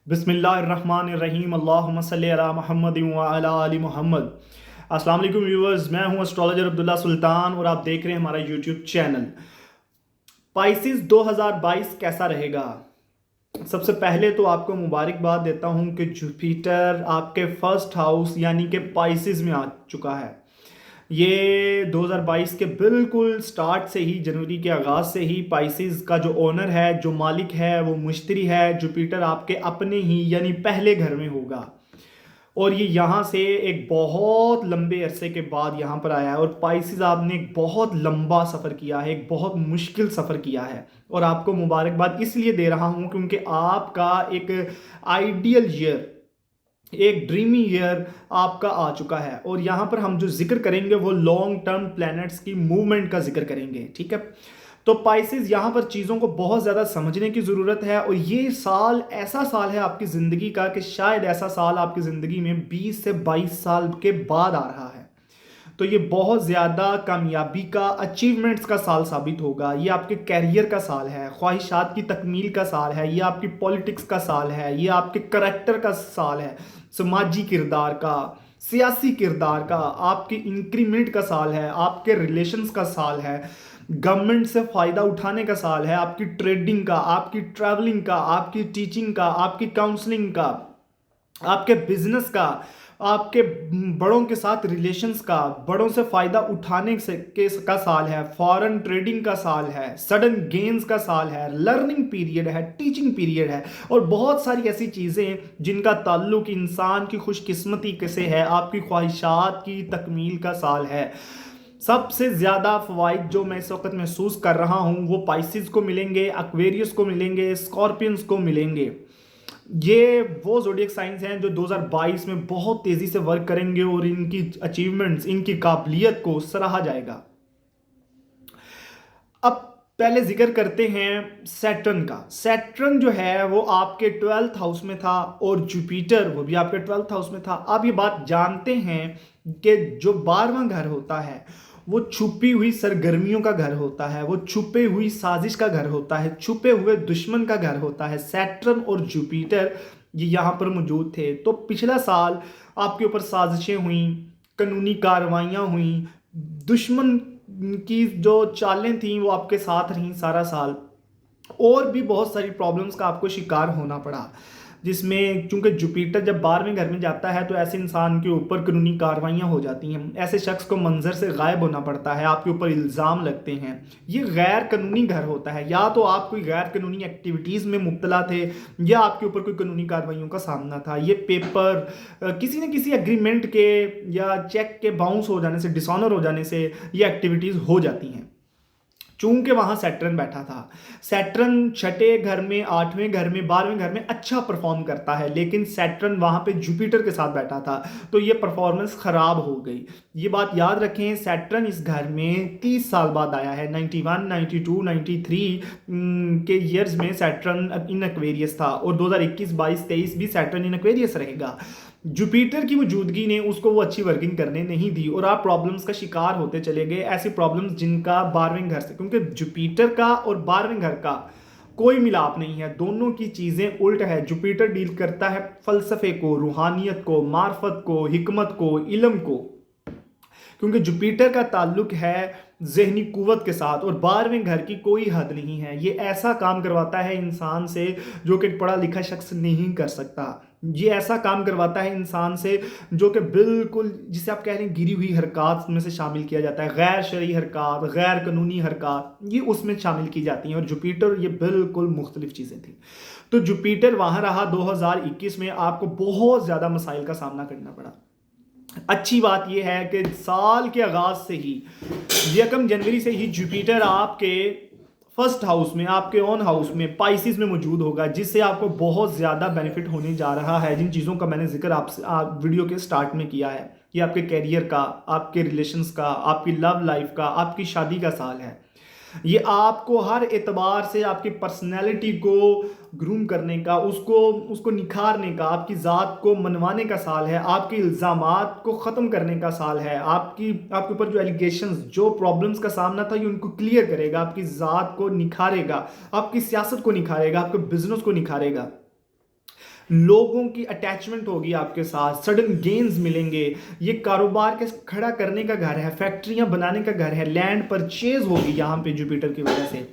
बिस्मिल्लाहिर्रहमानिर्रहीम अल्लाहुम्मा सल्ली अला मुहम्मद व अला आलि मुहम्मद। अस्सलाम वालेकुम व्यूअर्स, मैं हूं एस्ट्रोलॉजर अब्दुल्ला सुल्तान और आप देख रहे हैं हमारा यूट्यूब चैनल। पाइसिस 2022 कैसा रहेगा? सबसे पहले तो आपको मुबारकबाद देता हूं कि जुपिटर आपके फर्स्ट हाउस यानी कि पाइसिस में आ चुका है। ये 2022 के बिल्कुल स्टार्ट से ही, जनवरी के आगाज़ से ही पाइसिस का जो ओनर है, जो मालिक है, वो मुश्तरी है। जुपिटर आपके अपने ही यानी पहले घर में होगा और ये यहाँ से एक बहुत लंबे अरसे के बाद यहाँ पर आया है। और पाइसिस आपने एक बहुत लंबा सफ़र किया है, एक बहुत मुश्किल सफ़र किया है और आपको मुबारकबाद इसलिए दे रहा हूँ क्योंकि आपका एक आइडियल ईयर, एक ड्रीमी ईयर आपका आ चुका है। और यहाँ पर हम जो जिक्र करेंगे वो लॉन्ग टर्म प्लैनेट्स की मूवमेंट का जिक्र करेंगे, ठीक है। तो पाइसिस यहाँ पर चीज़ों को बहुत ज़्यादा समझने की ज़रूरत है और ये साल ऐसा साल है आपकी ज़िंदगी का कि शायद ऐसा साल आपकी ज़िंदगी में 20 से 22 साल के बाद आ रहा है। तो ये बहुत ज़्यादा कामयाबी का, अचीवमेंट्स का साल साबित होगा। ये आपके कैरियर का साल है, ख्वाहिशात की तकमील का साल है, ये आपकी पॉलिटिक्स का साल है, ये आपके करैक्टर का साल है, समाजी किरदार का, सियासी किरदार का, आपके इंक्रीमेंट का साल है, आपके रिलेशंस का साल है, गवर्नमेंट से फ़ायदा उठाने का साल है, आपकी ट्रेडिंग का, आपकी ट्रैवलिंग का, आपकी टीचिंग का, आपकी काउंसलिंग का, आपके बिजनेस का, आपके बड़ों के साथ रिलेशंस का, बड़ों से फ़ायदा उठाने से का साल है, फॉरेन ट्रेडिंग का साल है, सडन गेन्स का साल है, लर्निंग पीरियड है, टीचिंग पीरियड है और बहुत सारी ऐसी चीज़ें जिनका ताल्लुक इंसान की खुशकिस्मती से है, आपकी ख्वाहिशात की तकमील का साल है। सबसे ज़्यादा फ़वाइद जो मैं इस वक्त महसूस कर रहा हूँ वो पाइसिस को मिलेंगे, एक्वेरियस को मिलेंगे, स्कॉर्पियंस को मिलेंगे। ये वो ज़ोडिएक साइंस हैं जो 2022 में बहुत तेज़ी से वर्क करेंगे और इनकी अचीवमेंट्स, इनकी काबिलियत को सराहा जाएगा। अब पहले जिक्र करते हैं सैटर्न का। सैटर्न जो है वो आपके 12th हाउस में था और जुपिटर वो भी आपके 12th हाउस में था। आप ये बात जानते हैं कि जो 12वां घर होता है वो छुपी हुई सरगर्मियों का घर होता है, वो छुपे हुई साजिश का घर होता है, छुपे हुए दुश्मन का घर होता है। सैटर्न और जुपिटर ये यहाँ पर मौजूद थे। तो पिछला साल आपके ऊपर साजिशें हुई, कानूनी कार्रवाइयाँ हुई, दुश्मन की जो चालें थी वो आपके साथ रहीं सारा साल और भी बहुत सारी प्रॉब्लम्स का आपको शिकार होना पड़ा, जिसमें चूंकि जुपिटर जब 12वें घर में जाता है तो ऐसे इंसान के ऊपर कानूनी कार्रवाइयाँ हो जाती हैं, ऐसे शख्स को मंजर से गायब होना पड़ता है, आपके ऊपर इल्ज़ाम लगते हैं। ये गैर कानूनी घर होता है, या तो आप कोई गैर कानूनी एक्टिविटीज़ में मुब्तला थे या आपके ऊपर कोई कानूनी कार्रवाइयों का सामना था। ये पेपर किसी न किसी एग्रीमेंट के या चेक के बाउंस हो जाने से, डिसऑनर हो जाने से ये एक्टिविटीज़ हो जाती हैं। चूंकि वहां सैटर्न बैठा था, सैटर्न छठे घर में, 8वें घर में, 12वें घर में अच्छा परफॉर्म करता है, लेकिन सैटर्न वहां पे जुपिटर के साथ बैठा था तो ये परफॉर्मेंस खराब हो गई। ये बात याद रखें, सैटर्न इस घर में 30 साल बाद आया है। 91, 92, 93 के ईयर्स में सैटर्न इन एक्वेरियस था और 2021, 22, 23 भी सैटर्न इन एक्वेरियस रहेगा। जुपिटर की मौजूदगी ने उसको वो अच्छी वर्किंग करने नहीं दी और आप प्रॉब्लम्स का शिकार होते चले गए। ऐसी प्रॉब्लम्स जिनका 12वें घर से, क्योंकि जुपिटर का और 12वें घर का कोई मिलाप नहीं है, दोनों की चीज़ें उल्ट है। जुपिटर डील करता है फलसफे को, रूहानियत को, मार्फत को, हिकमत को, इल्म को, क्योंकि जुपिटर का ताल्लुक है जहनी कुव्वत के साथ और 12वें घर की कोई हद नहीं है। ये ऐसा काम करवाता है इंसान से जो कि पढ़ा लिखा शख्स नहीं कर सकता। ये ऐसा काम करवाता है इंसान से जो कि बिल्कुल, जिसे आप कह रहे हैं, गिरी हुई हरकत में से शामिल किया जाता है। गैर शरई हरकत, गैर कानूनी हरकत, ये उसमें शामिल की जाती हैं और जुपिटर ये बिल्कुल मुख्तलिफ चीज़ें थी। तो जुपिटर वहाँ रहा। 2021 में आपको बहुत ज़्यादा मसाइल का सामना करना पड़ा। अच्छी बात यह है कि साल के आगाज से ही, 1 जनवरी से ही जुपिटर आपके फर्स्ट हाउस में, आपके ओन हाउस में, पाइसिस में मौजूद होगा, जिससे आपको बहुत ज़्यादा बेनिफिट होने जा रहा है। जिन चीज़ों का मैंने जिक्र आप वीडियो के स्टार्ट में किया है, ये आपके कैरियर का, आपके रिलेशंस का, आपकी लव लाइफ का, आपकी शादी का साल है। ये आपको हर एतबार से आपकी पर्सनैलिटी को ग्रूम करने का, उसको निखारने का, आपकी ज़ात को मनवाने का साल है, आपके इल्ज़ामात को ख़त्म करने का साल है। आपके ऊपर जो एलिगेशंस, जो प्रॉब्लम्स का सामना था, ये उनको क्लियर करेगा, आपकी ज़ात को निखारेगा, आपकी सियासत को निखारेगा, आपके बिजनेस को निखारेगा। लोगों की अटैचमेंट होगी आपके साथ, सडन गेन्स मिलेंगे। ये कारोबार के खड़ा करने का घर है, फैक्ट्रियां बनाने का घर है, लैंड परचेज होगी यहाँ पे जुपिटर की वजह से।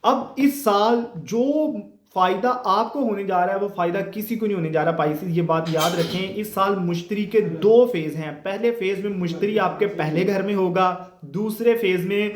अब इस साल जो फायदा आपको होने जा रहा है वो फायदा किसी को नहीं होने जा रहा पाइसेस, ये बात याद रखें। इस साल मुश्तरी के दो फेज हैं। पहले फेज में मुश्तरी आपके पहले घर में होगा, दूसरे फेज में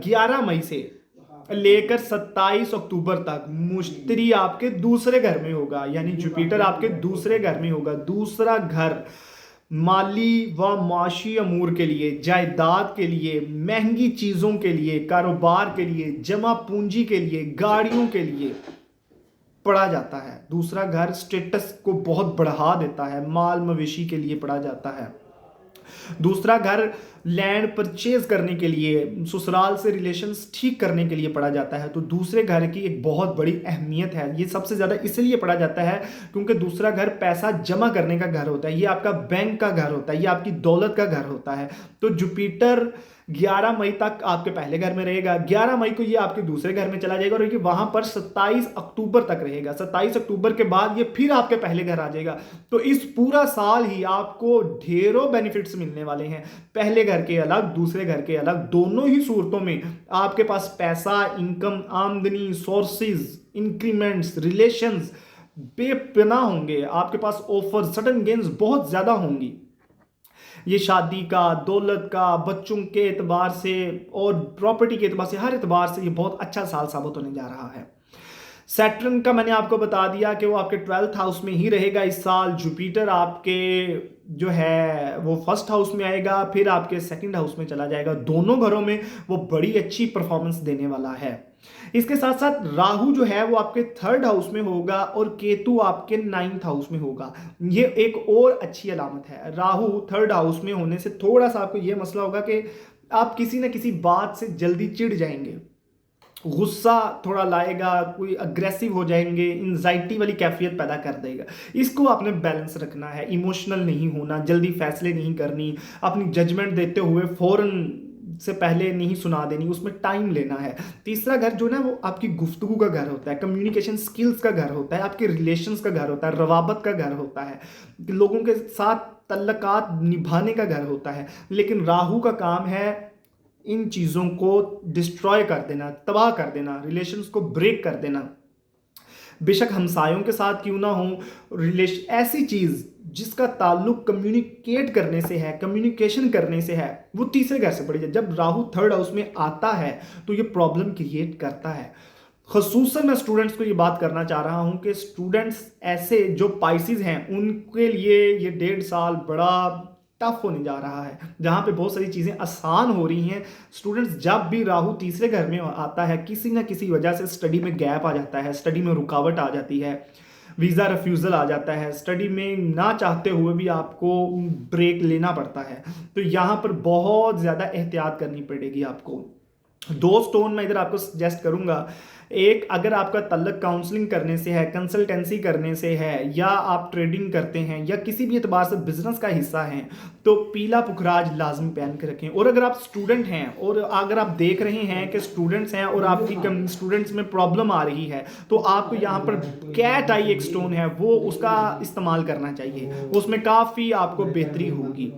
11 मई से लेकर 27 अक्टूबर तक मुश्तरी आपके दूसरे घर में होगा, यानी जुपिटर आपके दूसरे घर में होगा। दूसरा घर माली व माशी अमूर के लिए, जायदाद के लिए, महंगी चीज़ों के लिए, कारोबार के लिए, जमा पूंजी के लिए, गाड़ियों के लिए पढ़ा जाता है। दूसरा घर स्टेटस को बहुत बढ़ा देता है, माल मवेशी के लिए पढ़ा जाता है। दूसरा घर लैंड परचेज करने के लिए, ससुराल से रिलेशंस ठीक करने के लिए पढ़ा जाता है। तो दूसरे घर की एक बहुत बड़ी अहमियत है। ये सबसे ज़्यादा इसलिए पढ़ा जाता है क्योंकि दूसरा घर पैसा जमा करने का घर होता है, ये आपका बैंक का घर होता है, ये आपकी दौलत का घर होता है। तो जुपिटर 11 मई तक आपके पहले घर में रहेगा, 11 मई को ये आपके दूसरे घर में चला जाएगा और ये वहां पर 27 अक्टूबर तक रहेगा। 27 अक्टूबर के बाद ये फिर आपके पहले घर आ जाएगा। तो इस पूरा साल ही आपको ढेरों बेनिफिट्स मिलने वाले हैं, पहले घर के अलग, दूसरे घर के अलग। दोनों ही सूरतों में आपके पास पैसा, इनकम, आमदनी, सोर्सेज, इंक्रीमेंट्स, रिलेशंस बेपनाह होंगे। आपके पास ऑफर, सडन गेन्स बहुत ज्यादा होंगी। ये शादी का, दौलत का, बच्चों के एतबार से और प्रॉपर्टी के एतबार से, हर एतबार से ये बहुत अच्छा साल साबित होने जा रहा है। सैटर्न का मैंने आपको बता दिया कि वो आपके 12th हाउस में ही रहेगा इस साल। जुपिटर आपके जो है वो फर्स्ट हाउस में आएगा, फिर आपके सेकंड हाउस में चला जाएगा। दोनों घरों में वो बड़ी अच्छी परफॉर्मेंस देने वाला है। इसके साथ साथ राहु जो है वो आपके 3rd हाउस में होगा और केतु आपके 9th हाउस में होगा। ये एक और अच्छी अलामत है। राहु 3rd हाउस में होने से थोड़ा सा आपको ये मसला होगा कि आप किसी ना किसी बात से जल्दी चिढ़ जाएंगे, गुस्सा थोड़ा लाएगा, कोई अग्रेसिव हो जाएंगे, एंजाइटी वाली कैफियत पैदा कर देगा। इसको आपने बैलेंस रखना है, इमोशनल नहीं होना, जल्दी फैसले नहीं करनी, अपनी जजमेंट देते हुए फौरन से पहले नहीं सुना देनी, उसमें टाइम लेना है। तीसरा घर जो ना वो आपकी गुफ्तगू का घर होता है, कम्युनिकेशन स्किल्स का घर होता है, आपके रिलेशंस का घर होता है, रवाबत का घर होता है, लोगों के साथ तल्लकात निभाने का घर होता है। लेकिन राहु का काम है इन चीज़ों को डिस्ट्रॉय कर देना, तबाह कर देना, रिलेशंस को ब्रेक कर देना। बेशक हमसायों के साथ क्यों ना हो, रिलेशन ऐसी चीज़ जिसका ताल्लुक कम्युनिकेट करने से है, कम्युनिकेशन करने से है, वो तीसरे घर से पड़ी जाए। जब राहु 3rd हाउस में आता है तो ये प्रॉब्लम क्रिएट करता है। खसूसन मैं स्टूडेंट्स को ये बात करना चाह रहा हूँ कि स्टूडेंट्स ऐसे जो पाइसिस हैं उनके लिए ये 1.5 साल बड़ा टफ होने जा रहा है, जहाँ पे बहुत सारी चीज़ें आसान हो रही हैं। स्टूडेंट्स जब भी राहु तीसरे घर में आता है, किसी ना किसी वजह से स्टडी में गैप आ जाता है, स्टडी में रुकावट आ जाती है, वीज़ा रिफ्यूज़ल आ जाता है, स्टडी में ना चाहते हुए भी आपको ब्रेक लेना पड़ता है। तो यहाँ पर बहुत ज़्यादा एहतियात करनी पड़ेगी आपको। 2 स्टोन मैं इधर आपको सजेस्ट करूंगा। एक, अगर आपका तल्लक काउंसलिंग करने से है, कंसल्टेंसी करने से है, या आप ट्रेडिंग करते हैं या किसी भी एतबार से बिजनेस का हिस्सा हैं, तो पीला पुखराज लाजमी पहन के रखें। और अगर आप स्टूडेंट हैं और अगर आप देख रहे हैं कि स्टूडेंट्स हैं और आपकी स्टूडेंट्स में प्रॉब्लम आ रही है, तो आपको यहाँ पर कैट आई एक स्टोन है, वो उसका इस्तेमाल करना चाहिए, उसमें काफ़ी आपको बेहतरी होगी।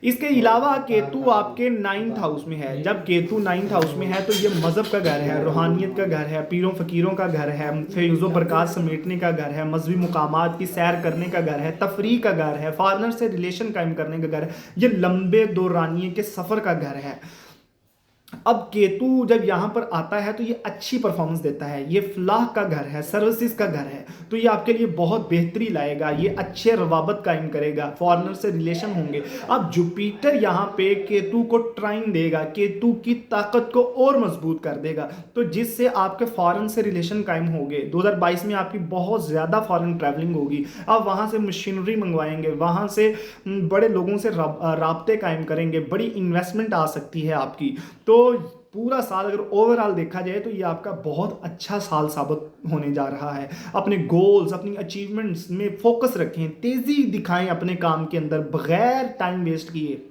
इसके अलावा केतु आपके 9th हाउस में है। जब केतु 9th हाउस में है तो ये मजहब का घर है, रूहानियत का घर है, पीरों फकीरों का घर है, फैज़ो बरक़ात समेटने का घर है, मजहबी मुकामात की सैर करने का घर है, तफरीह का घर है, फॉरनर से रिलेशन कायम करने का घर है, ये लंबे दौरानिए के सफ़र का घर है। अब केतु जब यहाँ पर आता है तो ये अच्छी परफॉर्मेंस देता है, ये फलाह का घर है, सर्विसेज का घर है, तो ये आपके लिए बहुत बेहतरी लाएगा, ये अच्छे रवाबत कायम करेगा, फॉरनर से रिलेशन होंगे। अब जुपिटर यहाँ पे केतु को ट्राइन देगा, केतु की ताकत को और मजबूत कर देगा, तो जिससे आपके फॉरेन से रिलेशन कायम होंगे। 2022 में आपकी बहुत ज़्यादा फॉरेन ट्रैवलिंग होगी, आप वहाँ से मशीनरी मंगवाएंगे, वहाँ से बड़े लोगों से राब्ते कायम करेंगे, बड़ी इन्वेस्टमेंट आ सकती है आपकी। तो पूरा साल अगर ओवरऑल देखा जाए तो ये आपका बहुत अच्छा साल साबित होने जा रहा है। अपने गोल्स, अपनी अचीवमेंट्स में फोकस रखें, तेज़ी दिखाएं अपने काम के अंदर बगैर टाइम वेस्ट किए।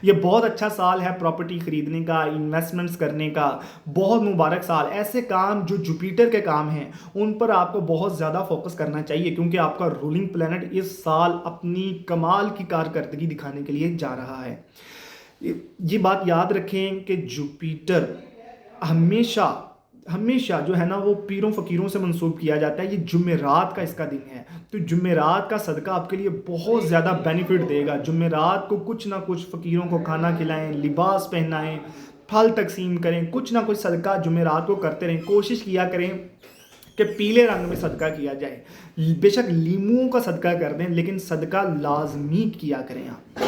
ये बहुत अच्छा साल है प्रॉपर्टी खरीदने का, इन्वेस्टमेंट्स करने का, बहुत मुबारक साल। ऐसे काम जो जुपिटर के काम हैं उन पर आपको बहुत ज़्यादा फोकस करना चाहिए, क्योंकि आपका रूलिंग प्लैनेट इस साल अपनी कमाल की कारकर्दगी दिखाने के लिए जा रहा है। ये बात याद रखें कि जुपिटर हमेशा हमेशा जो है ना वो पीरों फकीरों से मंसूब किया जाता है। ये जुमेरात का इसका दिन है, तो जुमेरात का सदका आपके लिए बहुत ज़्यादा बेनिफिट देगा। जुमेरात को कुछ ना कुछ फ़कीरों को खाना खिलाएं, लिबास पहनाएं, फल तकसीम करें, कुछ ना कुछ सदका जुमेरात को करते रहें। कोशिश किया करें कि पीले रंग में सदका किया जाए। बेशक लीमुओं का सदका कर दें, लेकिन सदका लाजमी किया करें आप।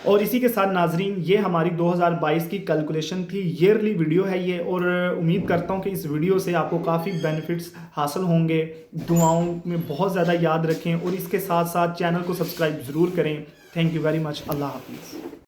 और इसी के साथ नाजरीन, ये हमारी 2022 की कैलकुलेशन थी, ईयरली वीडियो है ये, और उम्मीद करता हूँ कि इस वीडियो से आपको काफ़ी बेनिफिट्स हासिल होंगे। दुआओं में बहुत ज़्यादा याद रखें और इसके साथ साथ चैनल को सब्सक्राइब ज़रूर करें। Thank you very much. अल्लाह हाफिज़।